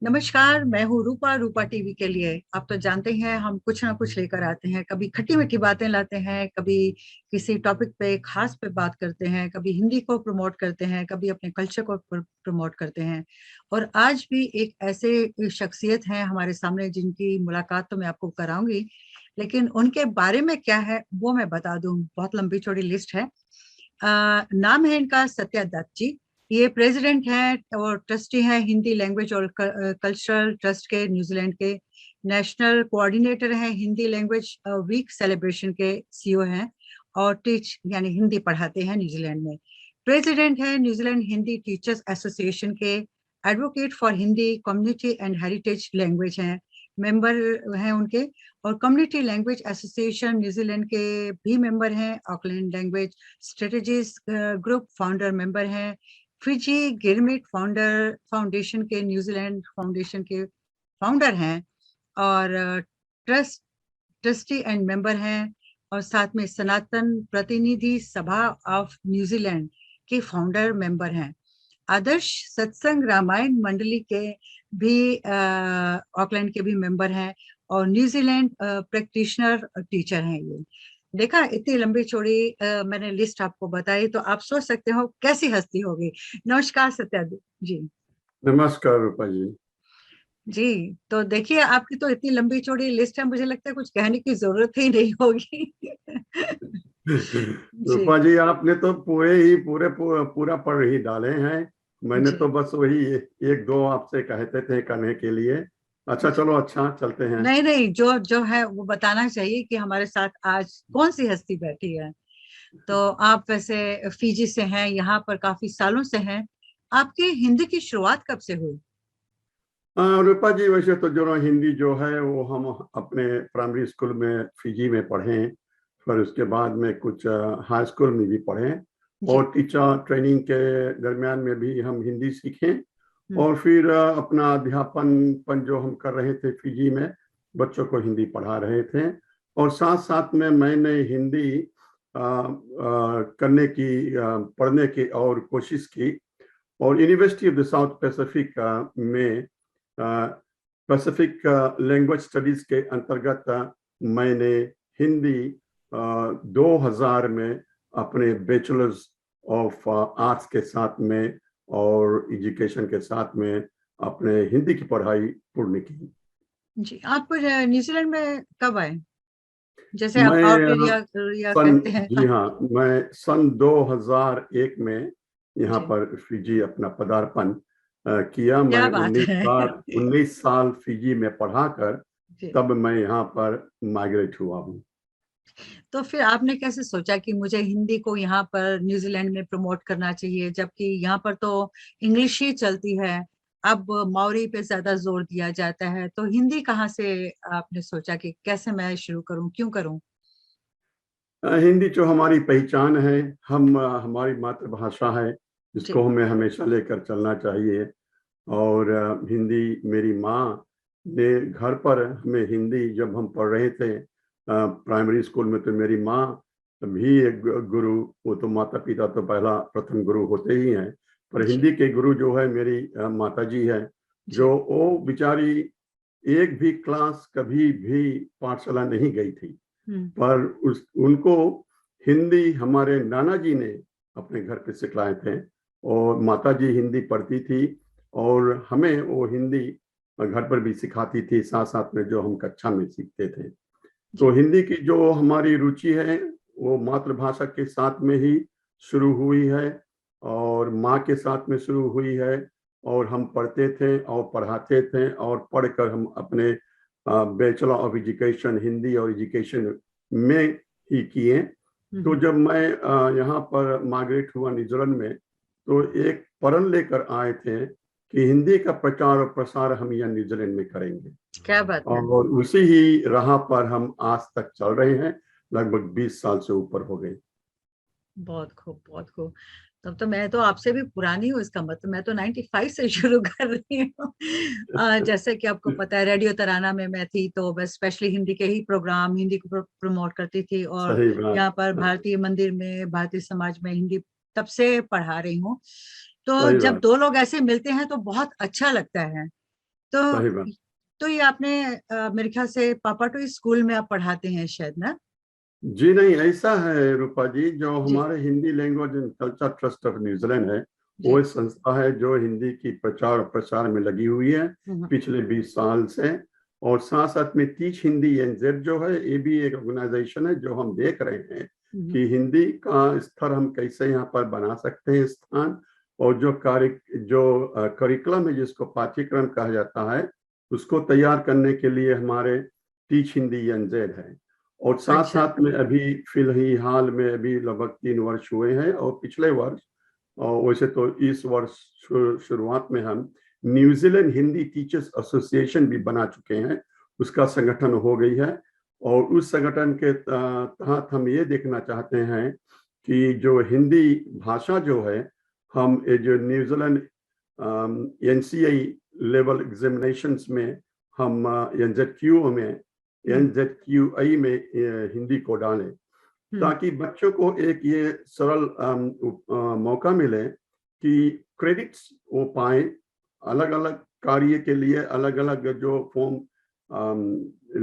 नमस्कार। मैं हूँ रूपा, रूपा टीवी के लिए। आप तो जानते हैं हम कुछ ना कुछ लेकर आते हैं। कभी खट्टी मीठी बातें लाते हैं, कभी किसी टॉपिक पे खास पे बात करते हैं, कभी हिंदी को प्रमोट करते हैं, कभी अपने कल्चर को प्रमोट करते हैं। और आज भी एक ऐसे शख्सियत हैं हमारे सामने जिनकी मुलाकात तो मैं आपको कराऊंगी, लेकिन उनके बारे में क्या है वो मैं बता दूं। बहुत लंबी चौड़ी लिस्ट है। नाम है इनका सत्या दत्त जी। ये प्रेसिडेंट हैं और ट्रस्टी हैं हिंदी लैंग्वेज और कल्चरल ट्रस्ट के, न्यूजीलैंड के। नेशनल कोऑर्डिनेटर हैं हिंदी लैंग्वेज वीक सेलिब्रेशन के, सीईओ हैं। और टीच यानी हिंदी पढ़ाते हैं न्यूजीलैंड में। प्रेसिडेंट है न्यूजीलैंड हिंदी टीचर्स एसोसिएशन के। Advocate for Hindi community and heritage language हैं, मेंबर हैं उनके। और कम्युनिटी लैंग्वेज एसोसिएशन न्यूजीलैंड के भी मेंबर हैं। Auckland language strategies group founder member हैं। फिजी गिरमिट फाउंडेशन के, न्यूजीलैंड फाउंडेशन के फाउंडर हैं। और ट्रस्टी एंड मेंबर हैं। और साथ में सनातन प्रतिनिधि सभा ऑफ न्यूजीलैंड के फाउंडर मेंबर हैं। आदर्श सत्संग रामायण मंडली के भी ऑकलैंड के भी मेंबर हैं। और न्यूजीलैंड प्रैक्टिशनर टीचर हैं ये। देखा, इतनी लंबी चौड़ी मैंने लिस्ट आपको बताई तो आप सोच सकते हो कैसी हस्ती होगी। नमस्कार सत्या जी। नमस्कार रूपा जी। जी, तो देखिए आपकी तो इतनी लंबी चौड़ी लिस्ट है, मुझे लगता है कुछ कहने की जरूरत ही नहीं होगी। रूपा जी जी, आपने तो पूरा पढ़ ही डाले हैं। मैंने तो जी बस वही एक दो आपसे कहते थे करने के लिए। अच्छा, जी। चलो, अच्छा चलते हैं। नहीं नहीं, जो जो है वो बताना चाहिए कि हमारे साथ आज कौन सी हस्ती बैठी है। तो आप वैसे फीजी से हैं, यहाँ पर काफी सालों से हैं। आपकी हिंदी की शुरुआत कब से हुई? रूपा जी, वैसे तो जो हिंदी जो है वो हम अपने प्राइमरी स्कूल में फिजी में पढ़े। फिर उसके बाद में कुछ हाई स्कूल में भी पढ़े। जी। और टीचर ट्रेनिंग के दरमियान में भी हम हिंदी सीखें। हम्म। और फिर अपना अध्यापन जो हम कर रहे थे फिजी में, बच्चों को हिंदी पढ़ा रहे थे। और साथ साथ में मैंने हिंदी करने की पढ़ने की और कोशिश की। और university of the south Pacific में पैसिफिक लैंग्वेज स्टडीज के अंतर्गत मैंने हिंदी 2000 में अपने बैचलर्स ऑफ आर्ट्स के साथ में और एजुकेशन के साथ में अपने हिंदी की पढ़ाई पूर्ण की। जी, आप न्यूजीलैंड में कब आए? जैसे आप आउट मैं एरिया सन कहते हैं जी हाँ, मैं सन 2001 में यहाँ जी, पर फिजी अपना पदार्पण किया। क्या मैं बात है। 19 साल फिजी में पढ़ाकर जी। तब मैं यहाँ पर माइग्रेट हुआ हूँ। तो फिर आपने कैसे सोचा कि मुझे हिंदी को यहाँ पर न्यूजीलैंड में प्रमोट करना चाहिए, जबकि यहाँ पर तो इंग्लिश ही चलती है। अब माओरी पे ज्यादा जोर दिया जाता है, तो हिंदी कहाँ से आपने सोचा कि कैसे मैं शुरू करूं, क्यों करूं? हिंदी जो हमारी पहचान है, हमारी मातृभाषा है, जिसको जी हमें हमेशा लेकर चलना चाहिए। और हिंदी मेरी माँ ने घर पर हमें हिंदी जब हम पढ़ रहे थे प्राइमरी स्कूल में, तो मेरी माँ भी एक गुरु, वो तो माता पिता तो पहला प्रथम गुरु होते ही हैं, पर जी हिंदी के गुरु जो है मेरी माता जी है। जी। जो वो बेचारी एक भी क्लास कभी भी पाठशाला नहीं गई थी, हम्म। पर उनको हिंदी हमारे नाना जी ने अपने घर पे सिखलाए थे। और माता जी हिंदी पढ़ती थी और हमें वो हिंदी घर पर भी सिखाती थी, साथ साथ में जो हम कक्षा में सीखते थे। तो जी हिंदी की जो हमारी रुचि है वो मातृभाषा के साथ में ही शुरू हुई है और माँ के साथ में शुरू हुई है। और हम पढ़ते थे और पढ़ाते थे और पढ़कर हम अपने बैचलर ऑफ एजुकेशन हिंदी और एजुकेशन में ही किए। तो हम्म। जब मैं यहाँ पर माइग्रेट हुआ न्यूजीलैंड में, तो एक प्रण लेकर आए थे कि हिंदी का प्रचार और प्रसार हम यहाँ न्यूजीलैंड में करेंगे। क्या बात है। और उसी ही राह पर हम आज तक चल रहे हैं। लगभग 20 साल से ऊपर हो गए। बहुत खूब, बहुत खूब। तब तो मैं तो आपसे भी पुरानी हूँ, इसका मतलब मैं तो 95 से शुरू कर रही हूँ। जैसे कि आपको पता है रेडियो तराना में मैं थी, तो मैं स्पेशली हिंदी के ही प्रोग्राम, हिंदी को प्रमोट करती थी। और सही बात। यहाँ पर भारतीय मंदिर में, भारतीय समाज में हिंदी तब से पढ़ा रही हूँ। तो सही जब बात। दो लोग ऐसे मिलते हैं तो बहुत अच्छा लगता है। तो सही बात। तो ये आपने मेरे ख्याल से पापाटो स्कूल में आप पढ़ाते हैं शायद ना? जी नहीं, ऐसा है रूपा जी, जो जी हमारे Hindi language and culture trust of New Zealand है, वो जी। एक संस्था है जो हिंदी की प्रचार और प्रसार में लगी हुई है हम्म पिछले 20 साल से। और साथ साथ में टीच हिंदी एनजेड जो है, ये भी एक ऑर्गेनाइजेशन है जो हम देख रहे हैं हम्म कि हिंदी का स्तर हम कैसे यहाँ पर बना सकते हैं स्थान। और जो करिकुलम है, जिसको पाठ्यक्रम कहा जाता है, उसको तैयार करने के लिए हमारे टीच हिंदी एनजेड है। और साथ अच्छा। साथ में अभी फिलहाल में अभी लगभग 3 वर्ष हुए हैं, और पिछले वर्ष, और वैसे तो इस वर्ष शुरुआत में हम न्यूजीलैंड हिंदी टीचर्स एसोसिएशन भी बना चुके हैं, उसका संगठन हो गई है। और उस संगठन के तहत हम ये देखना चाहते हैं कि जो हिंदी भाषा जो है, हम ये जो न्यूजीलैंड एनसीआई लेवल एग्जामिनेशंस में हम एनजेडक्यूआई में हिंदी को डालें, हम्म ताकि बच्चों को एक ये सरल मौका मिले कि क्रेडिट्स वो पाए अलग अलग कार्य के लिए। अलग अलग जो फॉर्म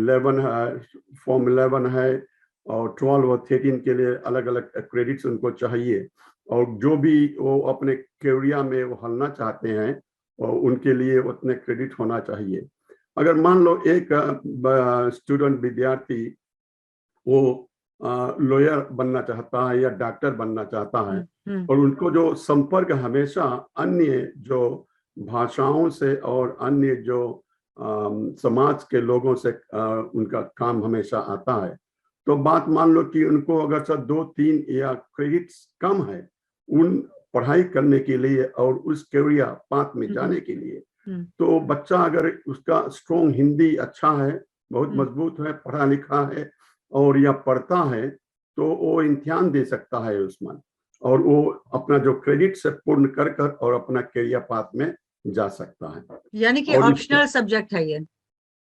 11 है और 12 और 13 के लिए अलग अलग क्रेडिट्स उनको चाहिए। और जो भी वो अपने कैरियर में वो हलना चाहते हैं, और उनके लिए उतने क्रेडिट होना चाहिए। अगर मान लो एक स्टूडेंट विद्यार्थी वो लॉयर बनना चाहता है या डॉक्टर बनना चाहता है, हम्म। और उनको जो संपर्क हमेशा अन्य जो भाषाओं से और अन्य जो समाज के लोगों से उनका काम हमेशा आता है, तो बात मान लो कि उनको अगर सर 2-3 या क्रेडिट्स कम है उन पढ़ाई करने के लिए और उस कैरियर पाथ में हम्म जाने के लिए, हम्म तो बच्चा अगर उसका स्ट्रॉन्ग हिंदी अच्छा है, बहुत हम्म मजबूत है, पढ़ा लिखा है और या पढ़ता है, तो वो इम्तिहान दे सकता है उसमें, और वो अपना जो क्रेडिट से पूर्ण कर कर और अपना कैरियर पाथ में जा सकता है। यानी कि और इसके ऑप्शनल सब्जेक्ट है ये?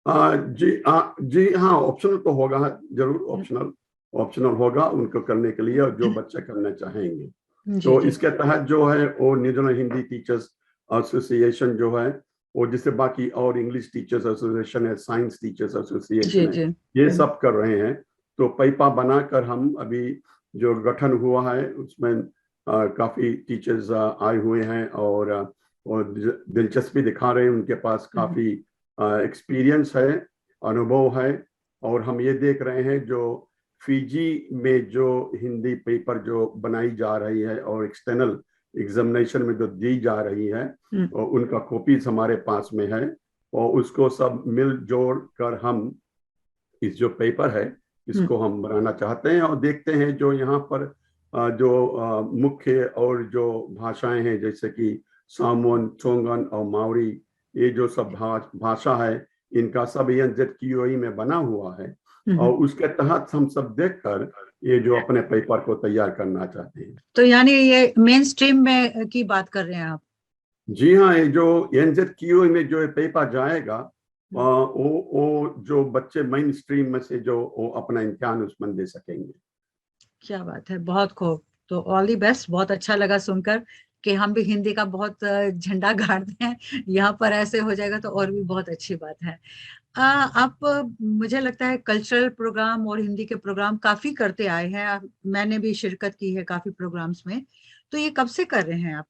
जी हाँ, ऑप्शनल तो होगा, जरूर हम्म, ऑप्शनल ऑप्शनल होगा उनको करने के लिए, और जो बच्चे करना चाहेंगे। जी तो जी। इसके तहत जो है वो न्यूजीलैंड हिंदी टीचर्स एसोसिएशन जो है, वो जिससे बाकी और इंग्लिश टीचर्स एसोसिएशन है, साइंस टीचर्स जी एसोसिएशन है, जी। ये सब कर रहे हैं। तो पैपा बनाकर हम अभी जो गठन हुआ है उसमें काफी टीचर्स आए हुए हैं, और दिलचस्पी दिखा रहे हैं, उनके पास हम्म काफी एक्सपीरियंस है, अनुभव है। और हम ये देख रहे हैं जो फिजी में जो हिंदी पेपर जो बनाई जा रही है और एक्सटर्नल एग्जामिनेशन में जो दी जा रही है, हम्म और उनका कॉपीज हमारे पास में है, और उसको सब मिल जोड़ कर हम इस जो पेपर है हम्म इसको हम बनाना चाहते हैं। और देखते हैं जो यहाँ पर जो मुख्य और जो भाषाएं हैं, जैसे कि सामोन, चोंगन और मावरी, ये जो सब भाषा है, इनका सब एनजेडक्यूआई में बना हुआ है, और हम्म। उसके तहत हम सब देखकर ये जो अपने पेपर को तैयार करना चाहते हैं। तो यानी ये मेन स्ट्रीम में की बात कर रहे हैं आप? जी हाँ, ये जो एनजेडक्यूआई में जो पेपर जाएगा, वो जो बच्चे मेन स्ट्रीम में से जो वो अपना इम्तिहान उसमें दे सकेंगे। क्या बात है, बहुत खूब। तो ऑल दी बेस्ट, बहुत अच्छा लगा सुनकर कि हम भी हिंदी का बहुत झंडा गाड़ते हैं। यहाँ पर ऐसे हो जाएगा तो और भी बहुत अच्छी बात है। आप मुझे लगता है कल्चरल प्रोग्राम और हिंदी के प्रोग्राम काफी करते आए हैं मैंने भी शिरकत की है काफी प्रोग्राम्स में। तो ये कब से कर रहे हैं आप?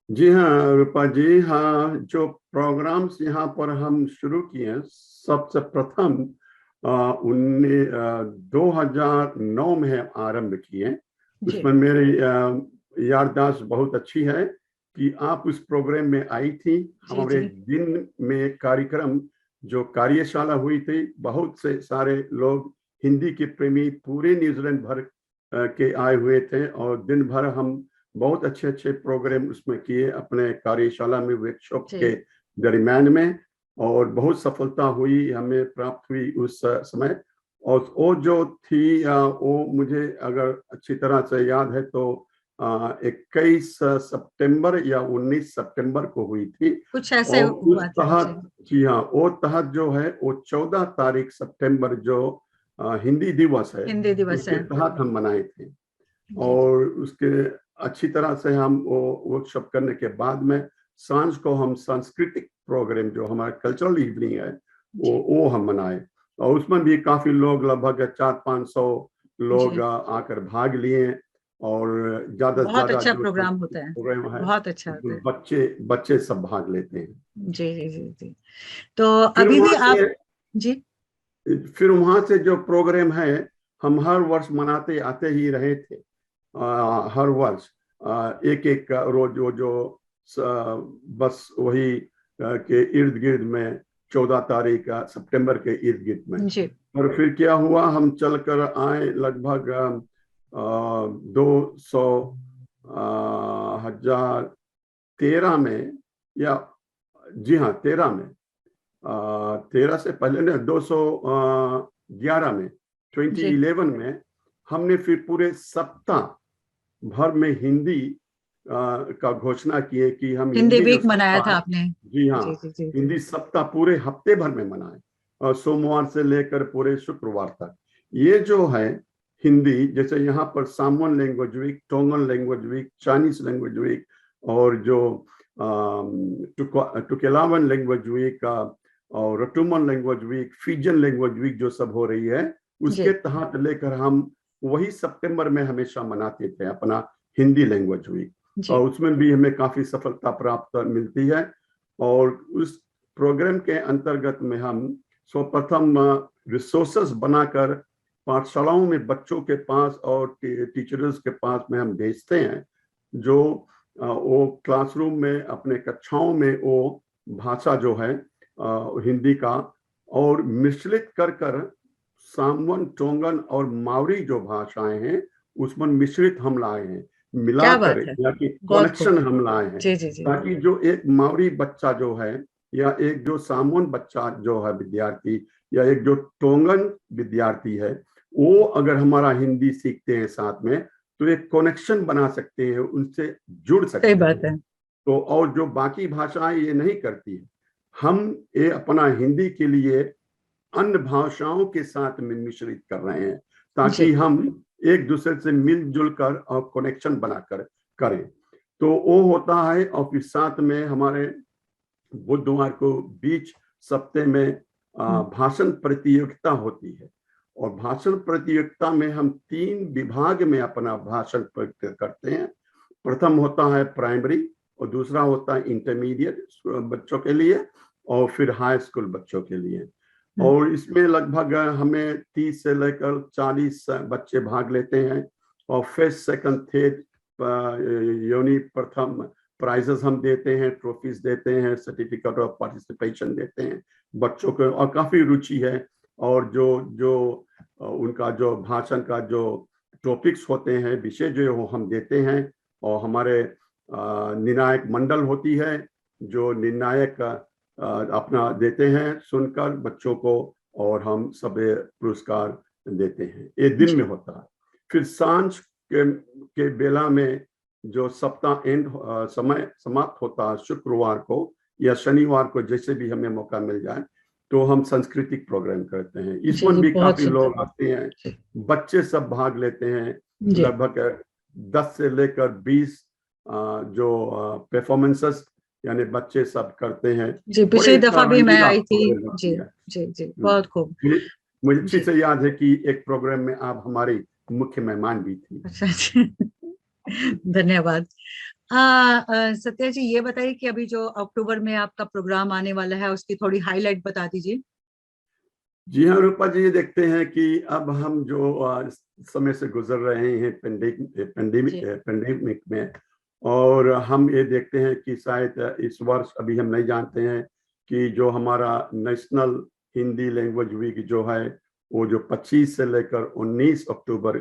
जी हाँ रूपा जी, हाँ, जो प्रोग्राम्स यहाँ पर हम शुरू किए हैं, सबसे प्रथम 2009 में आरंभ किए। जी उसमें मेरी याददाश्त बहुत अच्छी है कि आप उस प्रोग्राम में आई थी। जी हमारे जी। दिन में कार्यक्रम जो कार्यशाला हुई थी, बहुत से सारे लोग हिंदी के प्रेमी पूरे न्यूजीलैंड भर के आए हुए थे, और दिन भर हम बहुत अच्छे अच्छे प्रोग्राम उसमें किए अपने कार्यशाला में, वर्कशॉप जी। के दरमियान में। और बहुत सफलता हुई, हमें प्राप्त हुई उस समय। और वो जो थी वो मुझे अगर अच्छी तरह से याद है तो 21 सितंबर या 19 सितंबर को हुई थी। कुछ ऐसे और उस हुआ था जी। तहत, जी हाँ, वो तहत जो है वो 14 तारीख सितंबर जो हिंदी दिवस है, हिंदी दिवस उसके है। तहत हम मनाए थे। जी जी। और उसके अच्छी तरह से हम वो वर्कशॉप करने के बाद में सांझ को हम सांस्कृतिक प्रोग्राम जो हमारा कल्चरल इवनिंग है वो हम मनाए, और उसमें भी काफी लोग, लगभग 400-500 लोग आकर भाग लिए, और ज्यादा से बहुत ज्यादा अच्छा जो प्रोग्राम होता है, प्रोग्राम है बहुत अच्छा होता है। बच्चे सब भाग लेते हैं। जी जी जी जी। तो फिर अभी भी वहां आप। से जी। फिर वहां से जो प्रोग्राम है हम हर वर्ष मनाते आते ही रहे थे। हर वर्ष एक एक रोज जो बस वही के इर्द गिर्द में 14 तारीख सितंबर के इर्द गिर्द में। जी और फिर क्या हुआ, हम चलकर आए लगभग 200 हजार 13 में, या जी हाँ 13 में, 13 से पहले ने 211 में, जी 2011 में हमने फिर पूरे सप्ताह भर में हिंदी का घोषणा किए कि हम हिंदी हिंदी जो वीक मनाया सप्ताह था है, आपने। जी हाँ, जी जी जी जी। हिंदी सप्ताह पूरे हफ्ते भर में मनाए, और सोमवार से लेकर पूरे शुक्रवार तक। ये जो है हिंदी, जैसे यहाँ पर Samoan language week, Tongan language week, Chinese language week, और जो टुकेलावन लैंग्वेज वीक और Rotuman language week, Fijian language week जो सब हो रही है, उसके जी तहत लेकर हम वही सितंबर में हमेशा मनाते थे अपना हिंदी लैंग्वेज वीक, जी और उसमें भी हमें काफी सफलता प्राप्त मिलती है। और उस प्रोग्राम के अंतर्गत में हम सर्वप्रथम रिसोर्सेस बनाकर पाठशालाओं में बच्चों के पास और टीचर्स के पास में हम भेजते हैं, जो वो क्लासरूम में अपने कक्षाओं में वो भाषा जो है हिंदी का, और मिश्रित कर कर सामवन, टोंगन और मावरी जो भाषाएं हैं उसमें मिश्रित हम लाए हैं, क्या मिलाकर, बात है, या कि बहुत खूब। कनेक्शन हम लाए हैं, जी जी जी जी। ताकि जो एक मावरी बच्चा जो है, या एक जो सामवन बच्चा जो है विद्यार्थी, या एक जो टोंगन विद्यार्थी है, वो अगर हमारा हिंदी सीखते हैं साथ में, तो एक कनेक्शन बना सकते हैं, उनसे जुड़ सही सकते बात हैं। है। तो और जो बाकी भाषाएं ये नहीं करती है, हम ये अपना हिंदी के लिए अन्य भाषाओं के साथ में मिश्रित कर रहे हैं, ताकि जी हम एक दूसरे से मिलजुल कर और कनेक्शन बनाकर करें। तो वो होता है, और फिर साथ में हमारे बुधवार को बीच सप्ते में भाषण प्रतियोगिता होती है, और भाषण प्रतियोगिता में हम 3 विभाग में अपना भाषण करते हैं। प्रथम होता है प्राइमरी, और दूसरा होता है इंटरमीडिएट बच्चों के लिए, और फिर हाई स्कूल बच्चों के लिए। और इसमें लगभग हमें 30 से लेकर 40 बच्चे भाग लेते हैं, और फर्स्ट सेकंड थर्ड योनि प्रथम प्राइजेस हम देते हैं, ट्रॉफीज देते हैं, सर्टिफिकेट ऑफ पार्टिसिपेशन देते हैं बच्चों को, और काफी रुचि है। और जो जो उनका जो भाषण का जो टॉपिक्स होते हैं, विषय जो हम देते हैं, और हमारे निर्णायक मंडल होती है जो निर्णायक अपना देते हैं सुनकर बच्चों को, और हम सब पुरस्कार देते हैं। ये दिन में होता है। फिर सांझ के बेला में जो सप्ताह एंड समय समाप्त होता है शुक्रवार को या शनिवार को, जैसे भी हमें मौका मिल जाए, तो हम सांस्कृतिक प्रोग्राम करते हैं। जी इसमें जी, भी बहुत काफी सुंदर। लोग आते हैं, बच्चे सब भाग लेते हैं। जी लगभग 10 से लेकर 20 जो परफॉर्मेंसेस यानी बच्चे सब करते हैं। जी, पिछली बड़े दफा भी मैं रंगीला आई थी। प्रोग्राम जी होती है। जी जी, बहुत खूब। मुझे अच्छी जी, से याद है कि एक प्रोग्राम में आप हमारी मुख्य मेहमान भी थी। अच्छा अच्छा। धन्यवाद। सत्या जी, ये बताइए कि अभी जो अक्टूबर में आपका प्रोग्राम आने वाला है उसकी थोड़ी हाईलाइट बता दीजिए। जी हाँ रूपा जी, ये देखते हैं कि अब हम जो समय से गुजर रहे हैं जी पेंडेमिक में, और हम ये देखते हैं कि शायद इस वर्ष, अभी हम नहीं जानते हैं कि जो हमारा नेशनल हिंदी लैंग्वेज वीक जो है वो जो 25 से लेकर 19 अक्टूबर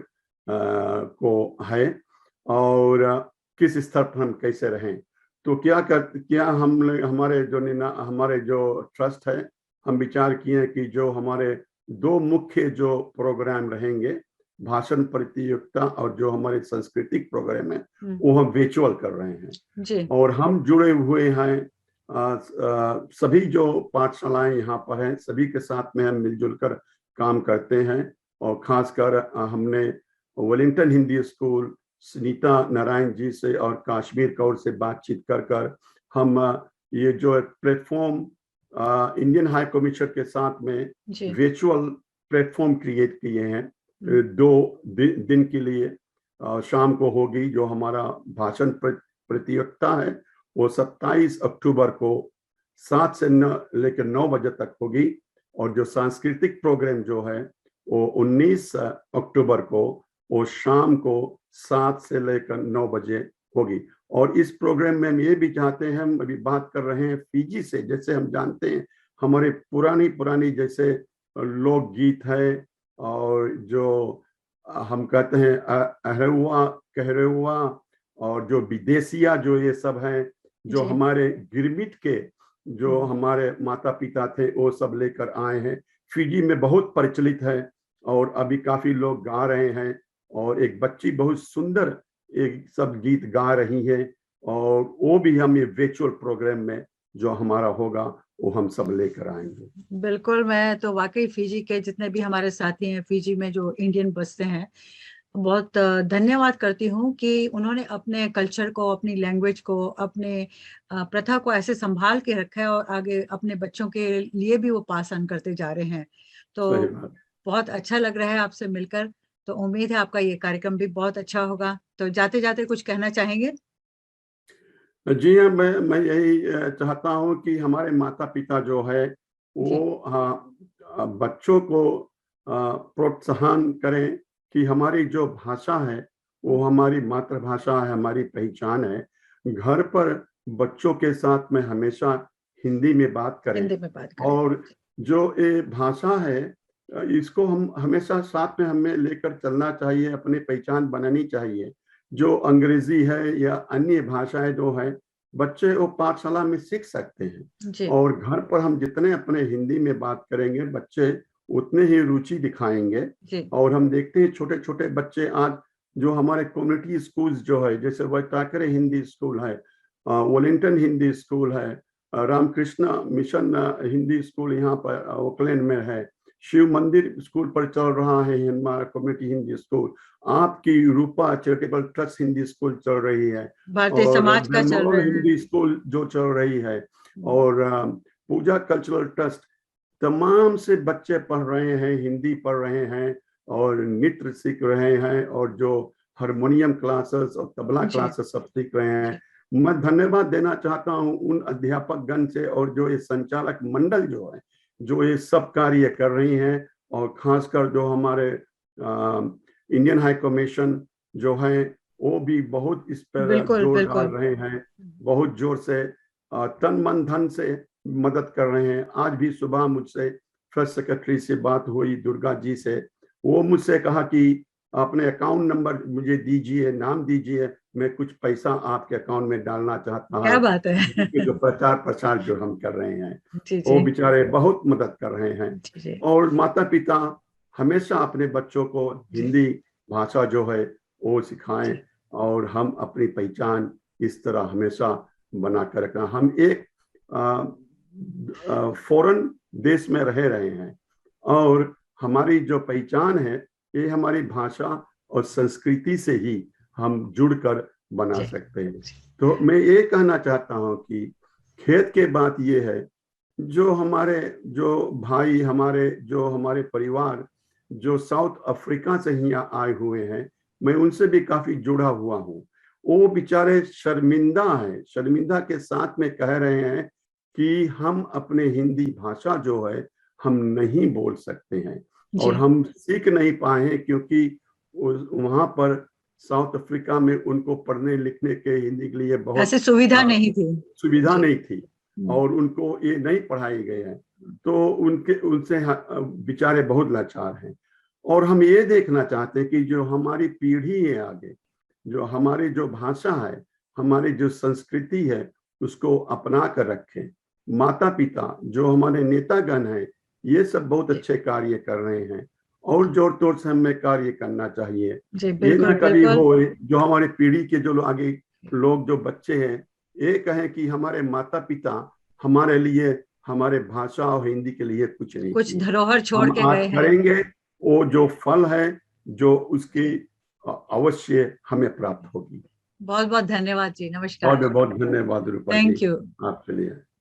को है, और किस स्तर पर हम कैसे रहें। तो क्या हम हमारे जो ट्रस्ट है, हम विचार किए कि जो हमारे 2 मुख्य जो प्रोग्राम रहेंगे, भाषण प्रतियोगिता और जो हमारे सांस्कृतिक प्रोग्राम है, वो हम वर्चुअल कर रहे हैं। जी और हम जुड़े हुए हैं सभी जो पाठशालाएं यहाँ पर हैं, सभी के साथ में हम मिलजुल कर काम करते हैं। और खासकर हमने वेलिंगटन हिंदी स्कूल सुनीता नारायण जी से और काश्मीर कौर से बातचीत कर हम ये जो प्लेटफॉर्म इंडियन हाई कमीशन के साथ में वर्चुअल प्लेटफॉर्म क्रिएट किए हैं 2 दिन के लिए। शाम को होगी जो हमारा भाषण प्रतियोगिता है वो 27 अक्टूबर को 7 से लेकर 9 बजे तक होगी, और जो सांस्कृतिक प्रोग्राम जो है वो 19 अक्टूबर को वो शाम को 7 से लेकर 9 बजे होगी। और इस प्रोग्राम में हम ये भी चाहते हैं, हम अभी बात कर रहे हैं फिजी से, जैसे हम जानते हैं हमारे पुरानी जैसे लोकगीत है और जो हम कहते हैं अहरुआ कहरुआ और जो विदेशिया जो ये सब हैं, जो हमारे गिरमिट के जो हमारे माता पिता थे वो सब लेकर आए हैं। फिजी में बहुत प्रचलित है और अभी काफी लोग गा रहे हैं, और एक बच्ची बहुत सुंदर एक सब गीत गा रही है, और वो भी हम ये वर्चुअल प्रोग्राम में जो हमारा होगा वो हम सब लेकर आएंगे। बिल्कुल, मैं तो वाकई फिजी के जितने भी हमारे साथी हैं फिजी में जो इंडियन बसते हैं, बहुत धन्यवाद करती हूँ कि उन्होंने अपने कल्चर को, अपनी लैंग्वेज को, अपने प्रथा को ऐसे संभाल के रखा है और आगे अपने बच्चों के लिए भी वो पास ऑन करते जा रहे हैं। तो बहुत अच्छा लग रहा है आपसे मिलकर। तो उम्मीद है आपका ये कार्यक्रम भी बहुत अच्छा होगा। तो जाते जाते कुछ कहना चाहेंगे? जी हाँ, मैं यही चाहता हूँ कि हमारे माता पिता जो है वो बच्चों को प्रोत्साहन करें कि हमारी जो भाषा है वो हमारी मातृभाषा है, हमारी पहचान है। घर पर बच्चों के साथ में हमेशा हिंदी में बात करें, और जो ये भाषा है इसको हम हमेशा साथ में हमें लेकर चलना चाहिए, अपनी पहचान बनानी चाहिए। जो अंग्रेजी है या अन्य भाषाएं जो है बच्चे वो पाठशाला में सीख सकते हैं, और घर पर हम जितने अपने हिंदी में बात करेंगे बच्चे उतने ही रुचि दिखाएंगे। और हम देखते हैं छोटे छोटे बच्चे आज जो हमारे कम्युनिटी स्कूल्स जो है, जैसे वैताकरे हिंदी स्कूल है, वेलिंगटन हिंदी स्कूल है, रामकृष्ण मिशन हिंदी स्कूल यहाँ पर ओकलैंड में है, शिव मंदिर स्कूल पर चल रहा है हमारा कम्युनिटी हिंदी स्कूल, आपकी रूपा चैरिटेबल ट्रस्ट हिंदी स्कूल चल रही है, भारतीय समाज का चल रहा है हिंदी स्कूल जो चल रही है, और पूजा कल्चरल ट्रस्ट, तमाम से बच्चे पढ़ रहे हैं, हिंदी पढ़ रहे हैं और नृत्य सीख रहे हैं, और जो हारमोनियम क्लासेस और तबला क्लासेस सब सीख रहे हैं। मैं धन्यवाद देना चाहता हूं उन अध्यापक गण से और जो ये संचालक मंडल जो है जो ये सब कार्य कर रही हैं, और खासकर जो हमारे इंडियन हाई कमीशन जो है वो भी बहुत इस पर जोर डाल रहे हैं, बहुत जोर से तन मन धन से मदद कर रहे हैं। आज भी सुबह मुझसे फर्स्ट सेक्रेटरी से बात हुई दुर्गा जी से, वो मुझसे कहा कि अपने अकाउंट नंबर मुझे दीजिए, नाम दीजिए, मैं कुछ पैसा आपके अकाउंट में डालना चाहता हूँ। क्या बात है। जो प्रचार प्रसार जो हम कर रहे हैं वो बेचारे बहुत मदद कर रहे हैं। और माता पिता हमेशा अपने बच्चों को हिंदी भाषा जो है वो सिखाएं, और हम अपनी पहचान इस तरह हमेशा बना कर रखना। हम एक फॉरेन देश में रह रहे हैं, और हमारी जो पहचान है ये हमारी भाषा और संस्कृति से ही हम जुड़कर बना सकते हैं। तो मैं ये कहना चाहता हूँ कि खेद के बात ये है जो हमारे जो भाई हमारे परिवार जो साउथ अफ्रीका से ही आए हुए हैं, मैं उनसे भी काफी जुड़ा हुआ हूँ। वो बेचारे शर्मिंदा के साथ में कह रहे हैं कि हम अपने हिंदी भाषा जो है हम नहीं बोल सकते हैं, और हम सीख नहीं पाए हैं क्योंकि वहां पर साउथ अफ्रीका में उनको पढ़ने लिखने के हिंदी के लिए बहुत ऐसी सुविधा नहीं थी और उनको ये नहीं पढ़ाई गए हैं, तो उनसे बेचारे बहुत लाचार हैं। और हम ये देखना चाहते हैं कि जो हमारी पीढ़ी है आगे, जो हमारी जो भाषा है, हमारी जो संस्कृति है, उसको अपना कर रखें। माता पिता जो हमारे नेतागण हैं ये सब बहुत अच्छे कार्य कर रहे हैं, और जोर तोड़ से हमें कार्य करना चाहिए। ये ना कभी हो जो हमारे पीढ़ी के जो आगे लोग जो बच्चे हैं ये कहें कि हमारे माता पिता हमारे लिए हमारे भाषा और हिंदी के लिए कुछ नहीं, कुछ धरोहर छोड़ के गए हैं। करेंगे वो जो फल है जो उसकी अवश्य हमें प्राप्त होगी। बहुत बहुत धन्यवाद जी, नमस्कार। बहुत बहुत धन्यवाद रूपा जी, थैंक यू। आपके लिए।